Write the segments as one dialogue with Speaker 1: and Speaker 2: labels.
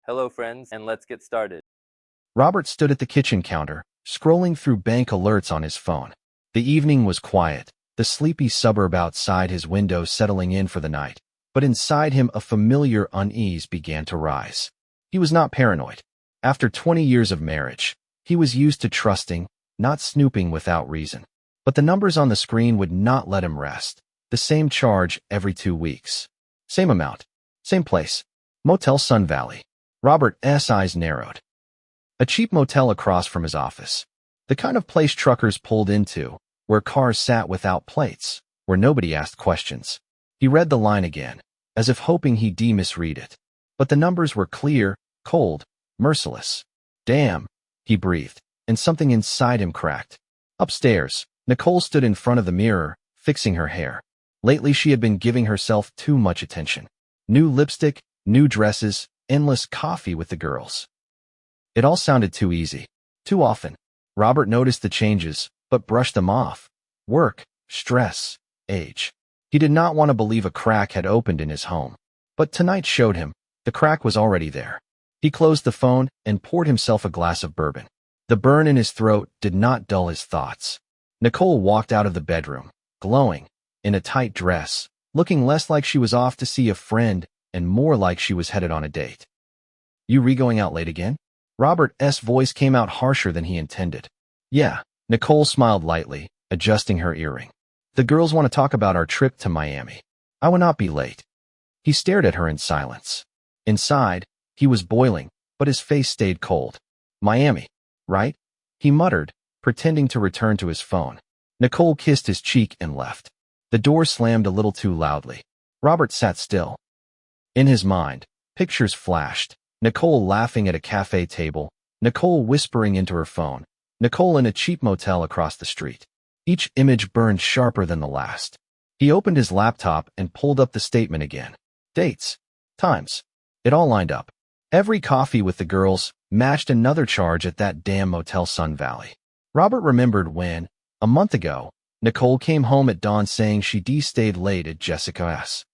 Speaker 1: Hello friends, and let's get started.
Speaker 2: Robert stood at the kitchen counter, scrolling through bank alerts on his phone. The evening was quiet, the sleepy suburb outside his window settling in for the night. But inside him a familiar unease began to rise. He was not paranoid. After 20 years of marriage, he was used to trusting, not snooping without reason. But the numbers on the screen would not let him rest. The same charge every 2 weeks. Same amount. Same place. Motel Sun Valley. Robert's eyes narrowed. A cheap motel across from his office. The kind of place truckers pulled into, where cars sat without plates, where nobody asked questions. He read the line again, as if hoping he'd misread it. But the numbers were clear, cold, merciless. Damn, he breathed, and something inside him cracked. Upstairs, Nicole stood in front of the mirror, fixing her hair. Lately she had been giving herself too much attention. New lipstick, new dresses, endless coffee with the girls. It all sounded too easy. Too often. Robert noticed the changes, but brushed them off. Work, stress, age. He did not want to believe a crack had opened in his home. But tonight showed him. The crack was already there. He closed the phone and poured himself a glass of bourbon. The burn in his throat did not dull his thoughts. Nicole walked out of the bedroom, glowing, in a tight dress, looking less like she was off to see a friend and more like she was headed on a date. You going out late again? Robert's voice came out harsher than he intended. Yeah, Nicole smiled lightly, adjusting her earring. The girls want to talk about our trip to Miami. I will not be late. He stared at her in silence. Inside, he was boiling, but his face stayed cold. Miami, right? He muttered, pretending to return to his phone. Nicole kissed his cheek and left. The door slammed a little too loudly. Robert sat still. In his mind, pictures flashed. Nicole laughing at a cafe table, Nicole whispering into her phone, Nicole in a cheap motel across the street. Each image burned sharper than the last. He opened his laptop and pulled up the statement again. Dates. Times. It all lined up. Every coffee with the girls matched another charge at that damn Motel Sun Valley. Robert remembered when, a month ago, Nicole came home at dawn saying she stayed late at Jessica's.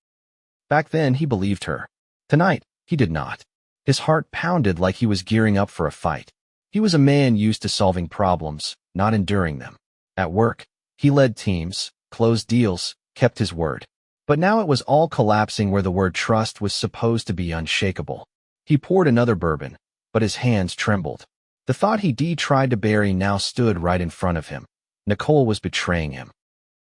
Speaker 2: Back then, he believed her. Tonight, he did not. His heart pounded like he was gearing up for a fight. He was a man used to solving problems, not enduring them. At work, he led teams, closed deals, kept his word. But now it was all collapsing where the word trust was supposed to be unshakable. He poured another bourbon, but his hands trembled. The thought he tried to bury now stood right in front of him. Nicole was betraying him.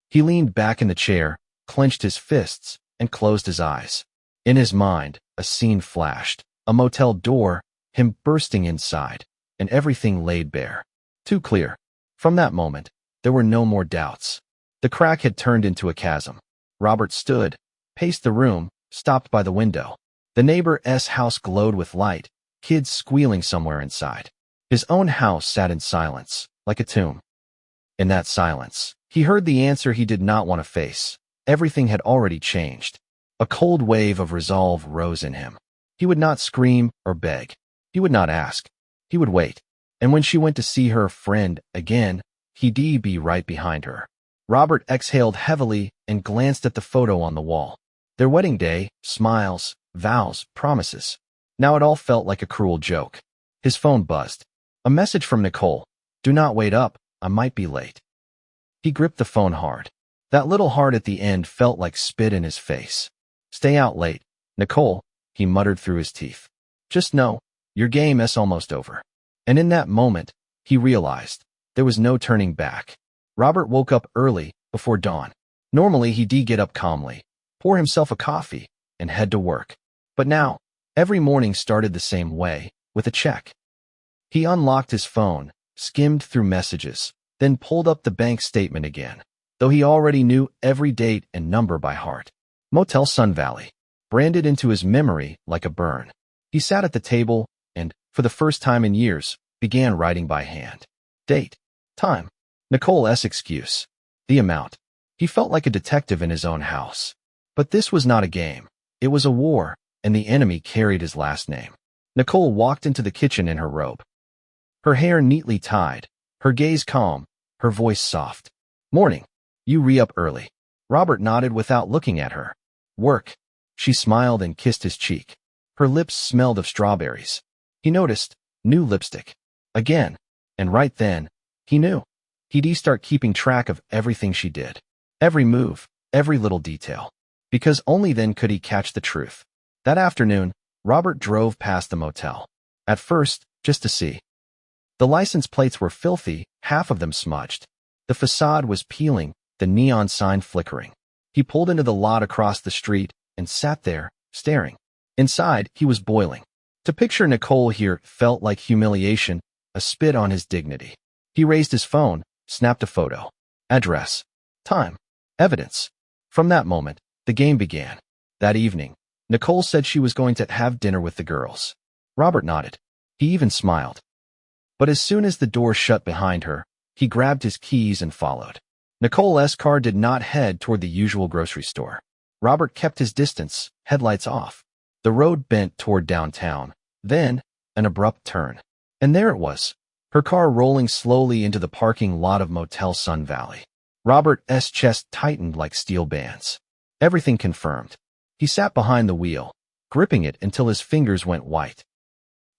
Speaker 2: He leaned back in the chair, clenched his fists, and closed his eyes. In his mind, a scene flashed. A motel door, him bursting inside, and everything laid bare. Too clear. From that moment, there were no more doubts. The crack had turned into a chasm. Robert stood, paced the room, stopped by the window. The neighbor's house glowed with light, kids squealing somewhere inside. His own house sat in silence, like a tomb. In that silence, he heard the answer he did not want to face. Everything had already changed. A cold wave of resolve rose in him. He would not scream or beg. He would not ask. He would wait. And when she went to see her friend again, he'd be right behind her. Robert exhaled heavily and glanced at the photo on the wall. Their wedding day, smiles, vows, promises. Now it all felt like a cruel joke. His phone buzzed. A message from Nicole. Do not wait up, I might be late. He gripped the phone hard. That little heart at the end felt like spit in his face. Stay out late, Nicole, he muttered through his teeth. Just know, your game's almost over. And in that moment, he realized there was no turning back. Robert woke up early, before dawn. Normally he'd get up calmly, pour himself a coffee, and head to work. But now, every morning started the same way, with a check. He unlocked his phone, skimmed through messages, then pulled up the bank statement again, though he already knew every date and number by heart. Motel Sun Valley. Branded into his memory like a burn. He sat at the table and, for the first time in years, began writing by hand. Date. Time. Nicole's excuse. The amount. He felt like a detective in his own house. But this was not a game. It was a war, and the enemy carried his last name. Nicole walked into the kitchen in her robe. Her hair neatly tied, her gaze calm, her voice soft. Morning. You up early. Robert nodded without looking at her. Work. She smiled and kissed his cheek. Her lips smelled of strawberries. He noticed new lipstick. Again. And right then, he knew. He'd start keeping track of everything she did. Every move, every little detail. Because only then could he catch the truth. That afternoon, Robert drove past the motel. At first, just to see. The license plates were filthy, half of them smudged. The facade was peeling, the neon sign flickering. He pulled into the lot across the street and sat there, staring. Inside, he was boiling. To picture Nicole here felt like humiliation, a spit on his dignity. He raised his phone, snapped a photo. Address. Time. Evidence. From that moment, the game began. That evening, Nicole said she was going to have dinner with the girls. Robert nodded. He even smiled. But as soon as the door shut behind her, he grabbed his keys and followed. Nicole's car did not head toward the usual grocery store. Robert kept his distance, headlights off. The road bent toward downtown, then an abrupt turn. And there it was, her car rolling slowly into the parking lot of Motel Sun Valley. Robert's chest tightened like steel bands. Everything confirmed. He sat behind the wheel, gripping it until his fingers went white.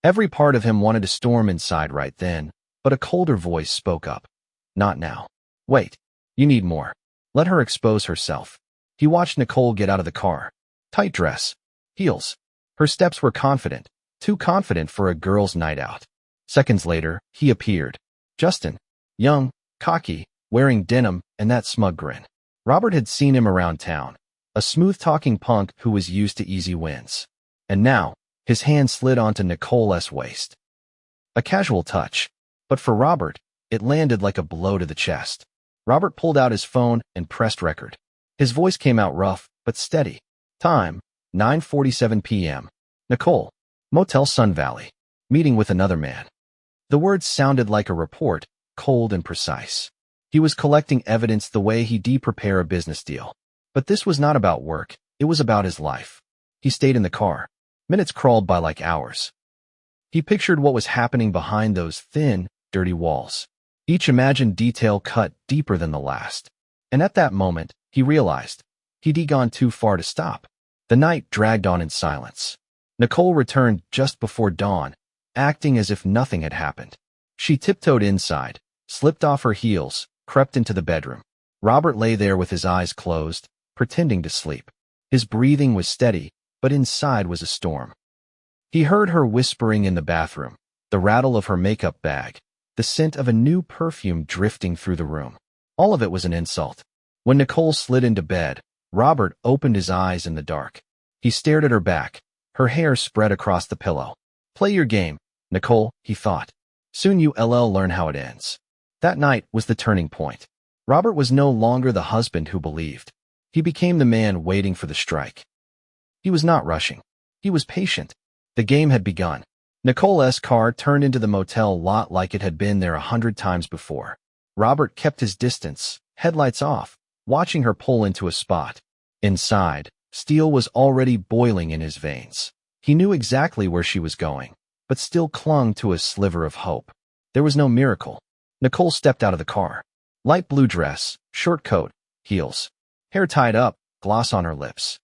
Speaker 2: Every part of him wanted to storm inside right then, but a colder voice spoke up. Not now. Wait. You need more. Let her expose herself. He watched Nicole get out of the car. Tight dress. Heels. Her steps were confident, too confident for a girl's night out. Seconds later, he appeared. Justin. Young, cocky, wearing denim, and that smug grin. Robert had seen him around town. A smooth-talking punk who was used to easy wins. And now, his hand slid onto Nicole's waist. A casual touch. But for Robert, it landed like a blow to the chest. Robert pulled out his phone and pressed record. His voice came out rough, but steady. Time, 9:47 p.m. Nicole, Motel Sun Valley. Meeting with another man. The words sounded like a report, cold and precise. He was collecting evidence the way he'd prepare a business deal. But this was not about work, it was about his life. He stayed in the car. Minutes crawled by like hours. He pictured what was happening behind those thin, dirty walls. Each imagined detail cut deeper than the last. And at that moment, he realized he'd gone too far to stop. The night dragged on in silence. Nicole returned just before dawn, acting as if nothing had happened. She tiptoed inside, slipped off her heels, crept into the bedroom. Robert lay there with his eyes closed, pretending to sleep. His breathing was steady, but inside was a storm. He heard her whispering in the bathroom, the rattle of her makeup bag, the scent of a new perfume drifting through the room. All of it was an insult. When Nicole slid into bed, Robert opened his eyes in the dark. He stared at her back, her hair spread across the pillow. Play your game, Nicole, he thought. Soon you'll learn how it ends. That night was the turning point. Robert was no longer the husband who believed. He became the man waiting for the strike. He was not rushing. He was patient. The game had begun. Nicole's car turned into the motel lot like it had been there 100 times before. Robert kept his distance, headlights off, watching her pull into a spot. Inside, steel was already boiling in his veins. He knew exactly where she was going, but still clung to a sliver of hope. There was no miracle. Nicole stepped out of the car. Light blue dress, short coat, heels. Hair tied up, gloss on her lips.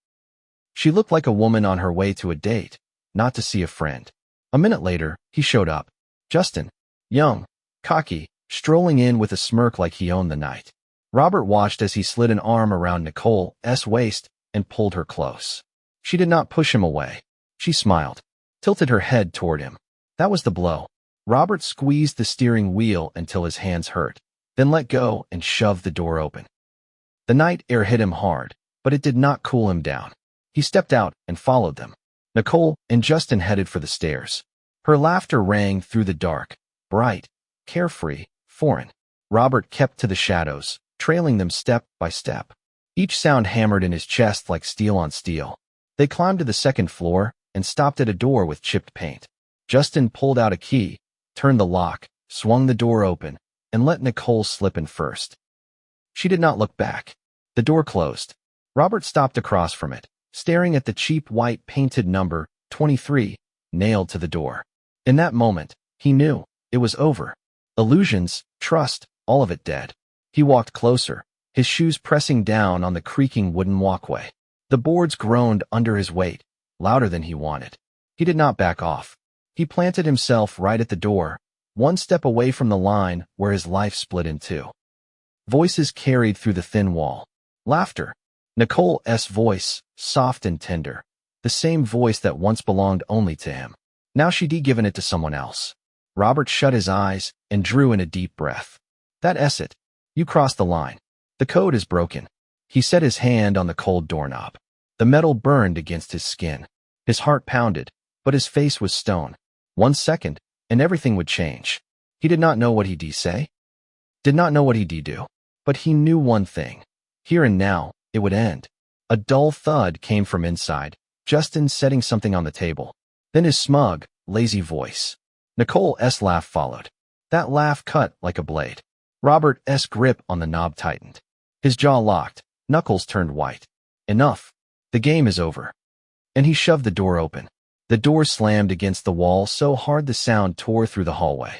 Speaker 2: She looked like a woman on her way to a date, not to see a friend. A minute later, he showed up. Justin. Young, cocky, strolling in with a smirk like he owned the night. Robert watched as he slid an arm around Nicole's waist and pulled her close. She did not push him away. She smiled, tilted her head toward him. That was the blow. Robert squeezed the steering wheel until his hands hurt, then let go and shoved the door open. The night air hit him hard, but it did not cool him down. He stepped out and followed them. Nicole and Justin headed for the stairs. Her laughter rang through the dark, bright, carefree, foreign. Robert kept to the shadows, trailing them step by step. Each sound hammered in his chest like steel on steel. They climbed to the second floor and stopped at a door with chipped paint. Justin pulled out a key, turned the lock, swung the door open, and let Nicole slip in first. She did not look back. The door closed. Robert stopped across from it, staring at the cheap white painted number 23 nailed to the door. In that moment, he knew it was over. Illusions, trust, all of it dead. He walked closer, his shoes pressing down on the creaking wooden walkway. The boards groaned under his weight, louder than he wanted. He did not back off. He planted himself right at the door, one step away from the line where his life split in two. Voices carried through the thin wall. Laughter. Nicole's voice, soft and tender. The same voice that once belonged only to him. Now she'd given it to someone else. Robert shut his eyes and drew in a deep breath. That's it. You crossed the line. The code is broken. He set his hand on the cold doorknob. The metal burned against his skin. His heart pounded, but his face was stone. 1 second, and everything would change. He did not know what he'd say. Did not know what he'd do. But he knew one thing. Here and now, it would end. A dull thud came from inside, Justin setting something on the table. Then his smug, lazy voice. Nicole's laugh followed. That laugh cut like a blade. Robert's grip on the knob tightened. His jaw locked, knuckles turned white. Enough. The game is over. And he shoved the door open. The door slammed against the wall so hard the sound tore through the hallway.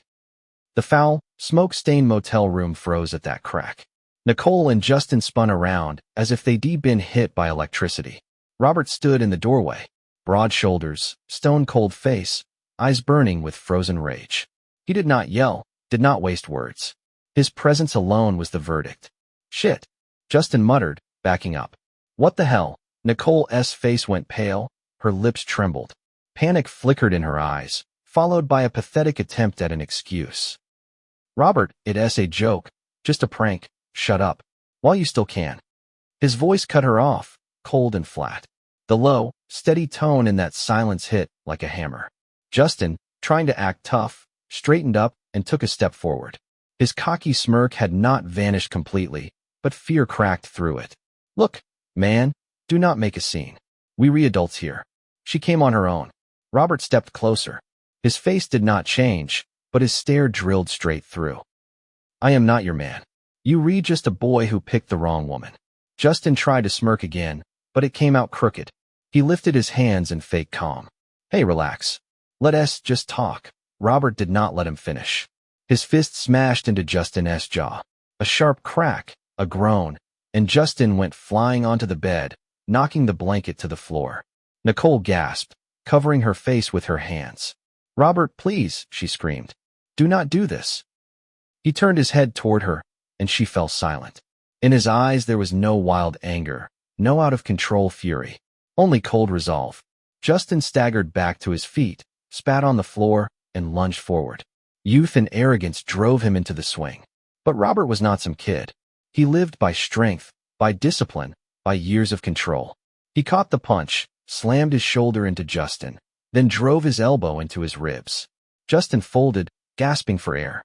Speaker 2: The foul, smoke-stained motel room froze at that crack. Nicole and Justin spun around as if they'd been hit by electricity. Robert stood in the doorway. Broad shoulders, stone-cold face, eyes burning with frozen rage. He did not yell, did not waste words. His presence alone was the verdict. Shit. Justin muttered, backing up. What the hell? Nicole's face went pale, her lips trembled. Panic flickered in her eyes, followed by a pathetic attempt at an excuse. Robert, it's a joke, just a prank, shut up, while you still can. His voice cut her off, cold and flat. The low, steady tone in that silence hit like a hammer. Justin, trying to act tough, straightened up and took a step forward. His cocky smirk had not vanished completely, but fear cracked through it. Look, man, do not make a scene. We adults here. She came on her own. Robert stepped closer. His face did not change, but his stare drilled straight through. I am not your man. You just a boy who picked the wrong woman. Justin tried to smirk again, but it came out crooked. He lifted his hands in fake calm. Hey, relax. Let's just talk. Robert did not let him finish. His fist smashed into Justin's jaw. A sharp crack, a groan, and Justin went flying onto the bed, knocking the blanket to the floor. Nicole gasped, covering her face with her hands. Robert, please, she screamed. Do not do this. He turned his head toward her, and she fell silent. In his eyes there was no wild anger, no out-of-control fury, only cold resolve. Justin staggered back to his feet, spat on the floor, and lunged forward. Youth and arrogance drove him into the swing. But Robert was not some kid. He lived by strength, by discipline, by years of control. He caught the punch, slammed his shoulder into Justin, then drove his elbow into his ribs. Justin folded, gasping for air.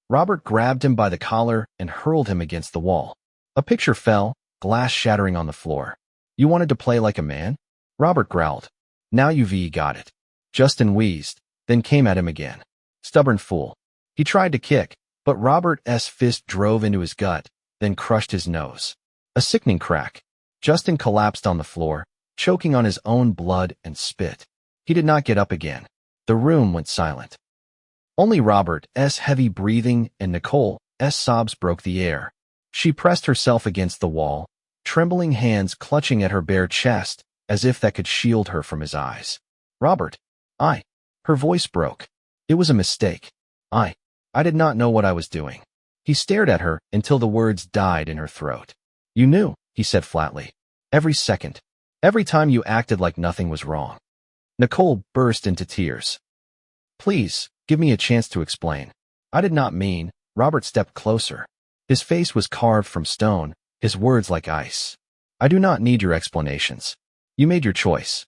Speaker 2: Robert grabbed him by the collar and hurled him against the wall. A picture fell, glass shattering on the floor. You wanted to play like a man? Robert growled. Now you've got it. Justin wheezed, then came at him again. Stubborn fool. He tried to kick, but Robert's fist drove into his gut, then crushed his nose. A sickening crack. Justin collapsed on the floor, choking on his own blood and spit. He did not get up again. The room went silent. Only Robert's heavy breathing and Nicole's sobs broke the air. She pressed herself against the wall, trembling hands clutching at her bare chest, as if that could shield her from his eyes. Robert, her voice broke. It was a mistake. I did not know what I was doing. He stared at her until the words died in her throat. You knew, he said flatly. Every second. Every time you acted like nothing was wrong. Nicole burst into tears. Please, give me a chance to explain. I did not mean. Robert stepped closer. His face was carved from stone, his words like ice. I do not need your explanations. You made your choice.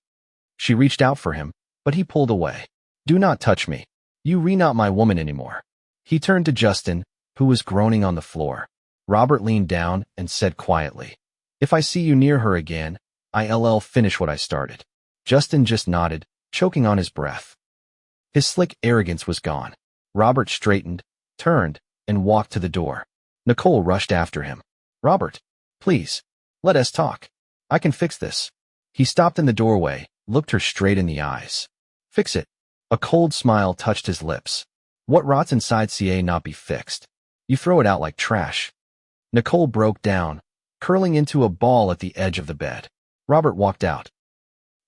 Speaker 2: She reached out for him, but he pulled away. Do not touch me. You're not my woman anymore. He turned to Justin, who was groaning on the floor. Robert leaned down and said quietly, If I see you near her again, I'll finish what I started. Justin just nodded, choking on his breath. His slick arrogance was gone. Robert straightened, turned, and walked to the door. Nicole rushed after him. Robert, please, let us talk. I can fix this. He stopped in the doorway, looked her straight in the eyes. Fix it. A cold smile touched his lips. What rots inside ca not be fixed? You throw it out like trash. Nicole broke down, curling into a ball at the edge of the bed. Robert walked out.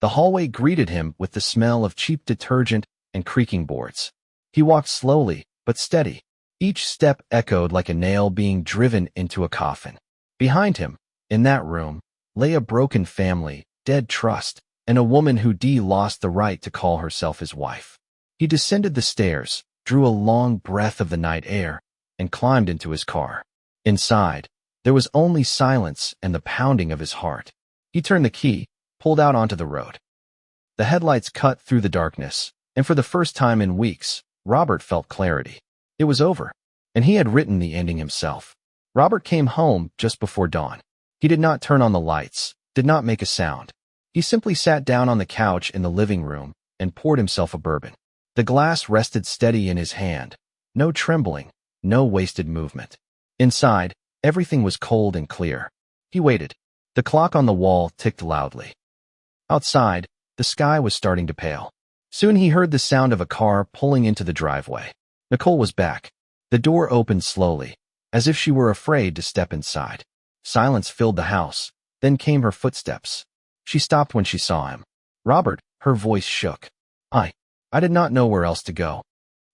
Speaker 2: The hallway greeted him with the smell of cheap detergent and creaking boards. He walked slowly, but steady. Each step echoed like a nail being driven into a coffin. Behind him, in that room, lay a broken family, dead trust, and a woman who lost the right to call herself his wife. He descended the stairs, drew a long breath of the night air, and climbed into his car. Inside, there was only silence and the pounding of his heart. He turned the key, pulled out onto the road. The headlights cut through the darkness, and for the first time in weeks, Robert felt clarity. It was over, and he had written the ending himself. Robert came home just before dawn. He did not turn on the lights, did not make a sound. He simply sat down on the couch in the living room and poured himself a bourbon. The glass rested steady in his hand. No trembling, no wasted movement. Inside, everything was cold and clear. He waited. The clock on the wall ticked loudly. Outside, the sky was starting to pale. Soon he heard the sound of a car pulling into the driveway. Nicole was back. The door opened slowly, as if she were afraid to step inside. Silence filled the house. Then came her footsteps. She stopped when she saw him. Robert, her voice shook. I did not know where else to go.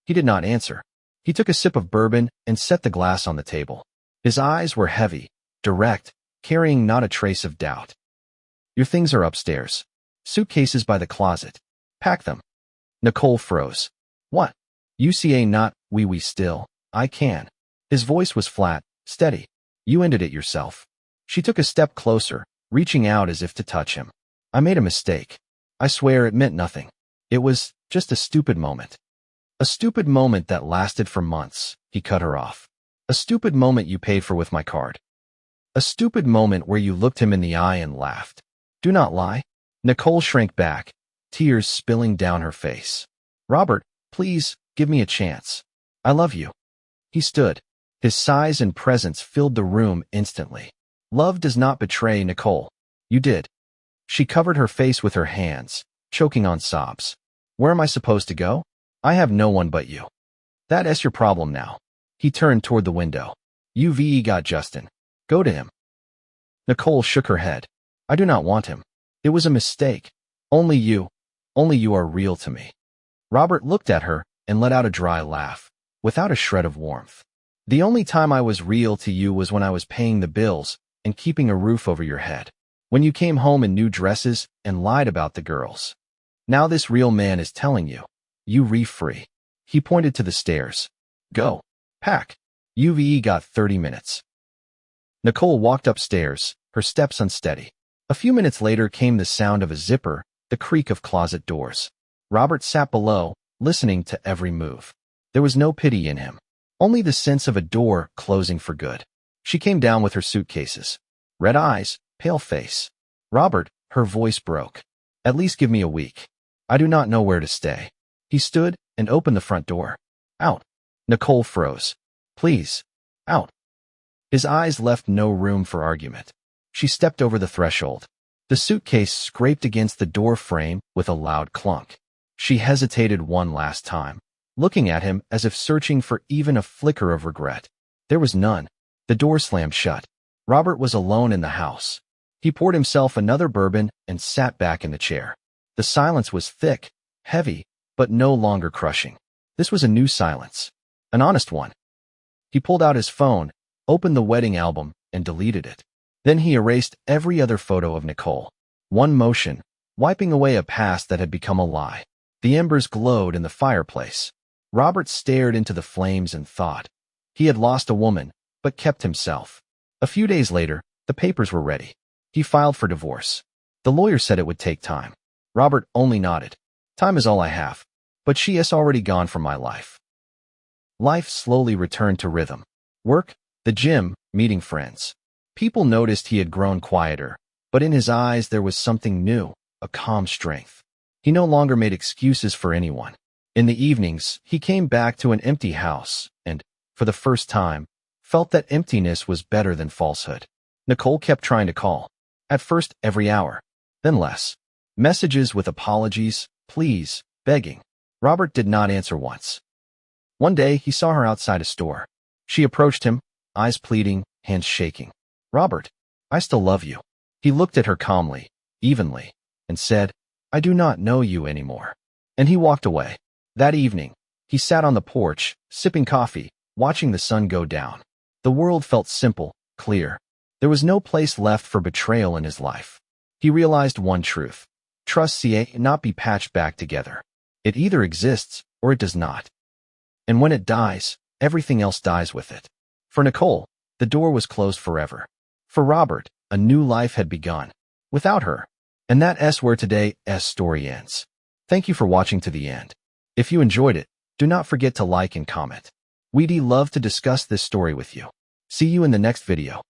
Speaker 2: He did not answer. He took a sip of bourbon and set the glass on the table. His eyes were heavy, direct, carrying not a trace of doubt. Your things are upstairs. Suitcases by the closet. Pack them. Nicole froze. What? UCA not, we still. I can. His voice was flat, steady. You ended it yourself. She took a step closer, reaching out as if to touch him. I made a mistake. I swear it meant nothing. It was just a stupid moment. A stupid moment that lasted for months. He cut her off. A stupid moment you paid for with my card. A stupid moment where you looked him in the eye and laughed. Do not lie. Nicole shrank back, tears spilling down her face. Robert, please, give me a chance. I love you. He stood. His size and presence filled the room instantly. Love does not betray, Nicole. You did. She covered her face with her hands, choking on sobs. Where am I supposed to go? I have no one but you. That's your problem now. He turned toward the window. You've got Justin. Go to him. Nicole shook her head. I do not want him. It was a mistake. Only you are real to me. Robert looked at her and let out a dry laugh, without a shred of warmth. The only time I was real to you was when I was paying the bills and keeping a roof over your head. When you came home in new dresses and lied about the girls. Now this real man is telling you. You free. He pointed to the stairs. Go. Pack. You've got 30 minutes. Nicole walked upstairs, her steps unsteady. A few minutes later came the sound of a zipper, the creak of closet doors. Robert sat below, listening to every move. There was no pity in him. Only the sense of a door closing for good. She came down with her suitcases. Red eyes, pale face. Robert, her voice broke. At least give me a week. I do not know where to stay. He stood and opened the front door. Out. Nicole froze. Please. Out. His eyes left no room for argument. She stepped over the threshold. The suitcase scraped against the door frame with a loud clunk. She hesitated one last time, looking at him as if searching for even a flicker of regret. There was none. The door slammed shut. Robert was alone in the house. He poured himself another bourbon and sat back in the chair. The silence was thick, heavy, but no longer crushing. This was a new silence. An honest one. He pulled out his phone, opened the wedding album, and deleted it. Then he erased every other photo of Nicole. One motion, wiping away a past that had become a lie. The embers glowed in the fireplace. Robert stared into the flames and thought. He had lost a woman, but kept himself. A few days later, the papers were ready. He filed for divorce. The lawyer said it would take time. Robert only nodded. Time is all I have. But she has already gone from my life. Life slowly returned to rhythm. Work, the gym, meeting friends. People noticed he had grown quieter, but in his eyes there was something new, a calm strength. He no longer made excuses for anyone. In the evenings, he came back to an empty house and, for the first time, felt that emptiness was better than falsehood. Nicole kept trying to call. At first, every hour. Then less. Messages with apologies, pleas, begging. Robert did not answer once. One day, he saw her outside a store. She approached him, eyes pleading, hands shaking. Robert, I still love you. He looked at her calmly, evenly, and said, I do not know you anymore. And he walked away. That evening, he sat on the porch, sipping coffee, watching the sun go down. The world felt simple, clear. There was no place left for betrayal in his life. He realized one truth. Trust cannot be patched back together. It either exists or it does not. And when it dies, everything else dies with it. For Nicole, the door was closed forever. For Robert, a new life had begun. Without her. And that's where today's story ends. Thank you for watching to the end. If you enjoyed it, do not forget to like and comment. We'd love to discuss this story with you. See you in the next video.